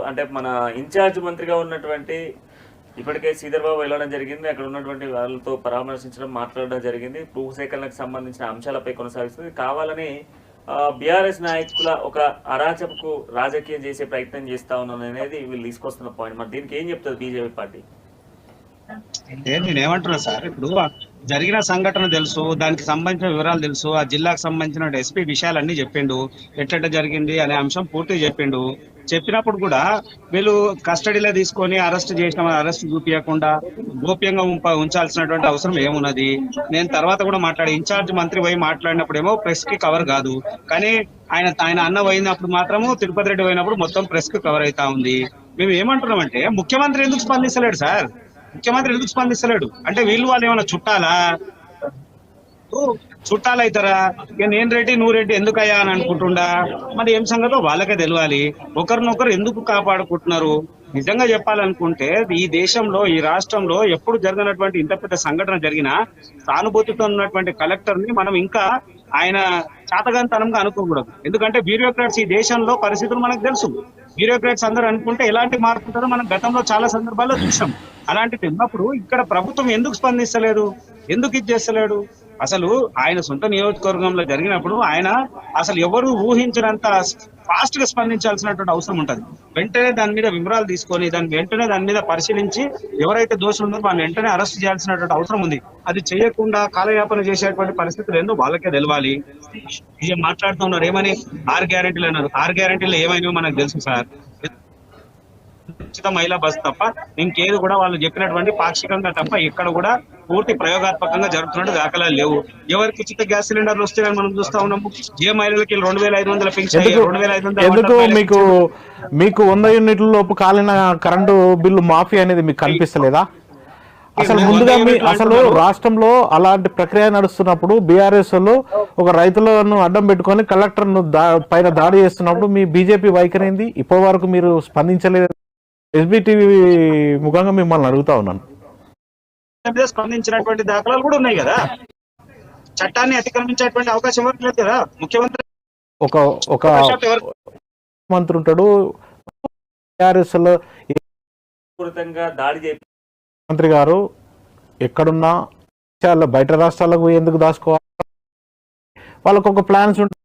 అంటే మన ఇన్ఛార్జ్ మంత్రిగా ఉన్నటువంటి ఇప్పటికే శ్రీధర్ బాబు వెళ్ళడం జరిగింది. అక్కడ ఉన్నటువంటి వాళ్ళతో పరామర్శించడం, మాట్లాడడం జరిగింది. భూ సేకరణకు సంబంధించిన అంశాలపై కొనసాగిస్తుంది. కావాలని బీఆర్ఎస్ నాయకుల ఒక అరాచకపు రాజకీయం చేసే ప్రయత్నం చేస్తా ఉన్నాను అనేది వీళ్ళు తీసుకొస్తున్న పాయింట్. మరి దీనికి ఏం చెప్తుంది బీజేపీ పార్టీ? నేనేమంటున్నా సార్, ఇప్పుడు జరిగిన సంఘటన తెలుసు, దానికి సంబంధించిన వివరాలు తెలుసు, ఆ జిల్లాకు సంబంధించిన ఎస్పీ విషయాలన్నీ చెప్పిండు, ఎట్లెట్లా జరిగింది అనే అంశం పూర్తిగా చెప్పిండు. చెప్పినప్పుడు కూడా వీళ్ళు కస్టడీలో తీసుకొని అరెస్ట్ చేసిన అరెస్ట్ చూపించకుండా గోప్యంగా ఉంచాల్సినటువంటి అవసరం ఏమున్నది? నేను తర్వాత కూడా ఇన్ఛార్జ్ మంత్రి పోయి మాట్లాడినప్పుడేమో ప్రెస్ కి కవర్ కాదు, కానీ ఆయన అన్న పోయినప్పుడు మాత్రము తిరుపతి రెడ్డి పోయినప్పుడు మొత్తం ప్రెస్ కి కవర్ అవుతా ఉంది. మేము ఏమంటున్నామంటే ముఖ్యమంత్రి ఎందుకు స్పందిస్తలేడు సార్? ముఖ్యమంత్రి ఎందుకు స్పందిస్తలేడు అంటే వీళ్ళు వాళ్ళు ఏమైనా చుట్టాలైతారా? ఇక నేను రెడ్డి నువ్వు రెడ్డి ఎందుకయ్యా అని అనుకుంటుండా? మరి ఏం సంగతో వాళ్ళకే తెలియాలి. ఒకరినొకరు ఎందుకు కాపాడుకుంటున్నారు? నిజంగా చెప్పాలనుకుంటే ఈ దేశంలో, ఈ రాష్ట్రంలో ఎప్పుడు జరిగినటువంటి ఇంత పెద్ద సంఘటన జరిగినా సానుభూతితో ఉన్నటువంటి కలెక్టర్ ని మనం ఇంకా ఆయన చాతగాంతనంగా అనుకోకూడదు. ఎందుకంటే బ్యూరోక్రాట్స్ ఈ దేశంలో పరిస్థితులు మనకు తెలుసు. బ్యూరోక్రాట్స్ అందరూ అనుకుంటే ఎలాంటి మార్పు ఉంటుందో మనం గతంలో చాలా సందర్భాల్లో చూసాం. అలాంటిది ఉన్నప్పుడు ఇక్కడ ప్రభుత్వం ఎందుకు స్పందిస్తలేదు? ఎందుకు ఇది చేస్తలేడు? అసలు ఆయన సొంత నియోజకవర్గంలో జరిగినప్పుడు ఆయన అసలు ఎవరు ఊహించినంత ఫాస్ట్ గా స్పందించాల్సినటువంటి అవసరం ఉంటది. వెంటనే దాని మీద వివరాలు తీసుకొని వెంటనే దాని మీద పరిశీలించి ఎవరైతే దోషులు ఉన్నారో వాళ్ళని వెంటనే అరెస్ట్ చేయాల్సినటువంటి అవసరం ఉంది. అది చేయకుండా కాలయాపన చేసేటువంటి పరిస్థితులు ఏందో వాళ్ళకే తెలవాలి. ఏం మాట్లాడుతున్నారు, ఏమని 6 గ్యారెంటీలు అన్నారు. 6 గ్యారెంటీలు ఏమైనా మనకు తెలుసు సార్. ఉచిత మహిళా బస్ తప్ప ఇంకేది కూడా వాళ్ళు చెప్పినటువంటి పాక్షికంగా తప్ప ఎక్కడ కూడా పూర్తి ప్రయోగాత్మకంగా జరుగుతున్నట్టు దాఖలాలు లేవు. ఎవరికి ఉచిత గ్యాస్ సిలిండర్లు వస్తాయని మనం చూస్తా ఉన్నాము. ఏ మహిళలకి 2500 పెంచారు, 2500. ఎందుకు మీకు 100 యూనిట్ల లోపు కాలిన కరెంటు బిల్లు మాఫీ అనేది మీకు కనిపిస్తలేదా? అసలు ముందుగా అసలు రాష్ట్రంలో అలాంటి ప్రక్రియ నడుస్తున్నప్పుడు బీఆర్ఎస్ లో ఒక రైతులను అడ్డం పెట్టుకొని కలెక్టర్ ను పైన దాడి చేస్తున్నప్పుడు మీ బీజేపీ వైఖరి ఏంది? ఇప్పటి వరకు మీరు స్పందించలేదు. ఎస్బీటీవీ ముఖంగా మిమ్మల్ని అడుగుతా ఉన్నాను. స్పందించినటువంటి దాఖలాలు కూడా ఉన్నాయి కదా. చట్టాన్ని అతిక్రమించేటువంటి అవకాశం ఎవరికి లేదు కదా. ముఖ్యమంత్రి ఒక మంత్రి ఉంటాడు, బీఆర్ఎస్ లో దాడి మంత్రి గారు ఎక్కడున్నా బయట రాష్ట్రాలకు ఎందుకు దాచుకోవాలి? వాళ్ళకు ఒక ప్లాన్స్ ఉంటాయి.